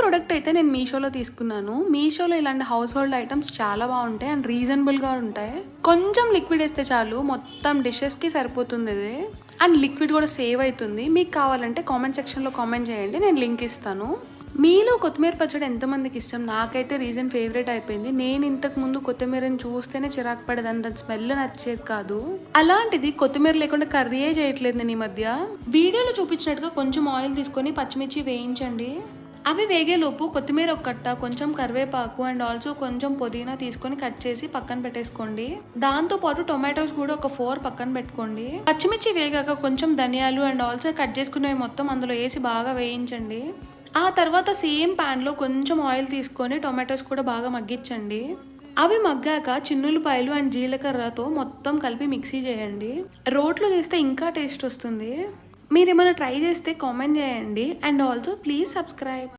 Product అయితే నేను మీషోలో తీసుకున్నాను. మీషోలో ఇలాంటి హౌస్ హోల్డ్ ఐటమ్స్ చాలా బాగుంటాయి అండ్ రీజనబుల్గా ఉంటాయి. కొంచెం లిక్విడ్ వేస్తే చాలు మొత్తం డిషెస్కి సరిపోతుంది ఇది. అండ్ లిక్విడ్ కూడా సేవ్ అవుతుంది. మీకు కావాలంటే కామెంట్ సెక్షన్లో కామెంట్ చేయండి, నేను లింక్ ఇస్తాను. మీలో కొత్తిమీర పచ్చడి ఎంతమందికి ఇష్టం? నాకైతే రీజన్ ఫేవరెట్ అయిపోయింది. నేను ఇంతకు ముందు కొత్తిమీరని చూస్తేనే చిరాకు పడేదాన్ని, దాని స్మెల్ నచ్చేది కాదు. అలాంటిది కొత్తిమీర లేకుండా కర్రీయే చేయట్లేదు నేను ఈ మధ్య. వీడియోలో చూపించినట్టుగా కొంచెం ఆయిల్ తీసుకొని పచ్చిమిర్చి వేయించండి. అవి వేగేలోపు కొత్తిమీర ఒక కట్ట, కొంచెం కరివేపాకు అండ్ ఆల్సో కొంచెం పుదీనా తీసుకొని కట్ చేసి పక్కన పెట్టేసుకోండి. దాంతో పాటు టొమాటోస్ కూడా ఒక 4 పక్కన పెట్టుకోండి. పచ్చిమిర్చి వేగాక కొంచెం ధనియాలు అండ్ ఆల్సో కట్ చేసుకునేవి మొత్తం అందులో వేసి బాగా వేయించండి. ఆ తర్వాత సేమ్ ప్యాన్లో కొంచెం ఆయిల్ తీసుకొని టొమాటోస్ కూడా బాగా మగ్గించండి. అవి మగ్గాక చిన్నులపాయలు అండ్ జీలకర్రతో మొత్తం కలిపి మిక్సీ చేయండి. రోట్లో చేస్తే ఇంకా టేస్ట్ వస్తుంది. మీరు ఏమైనా ట్రై చేస్తే కామెంట్ చేయండి అండ్ ఆల్సో ప్లీజ్ సబ్స్క్రైబ్.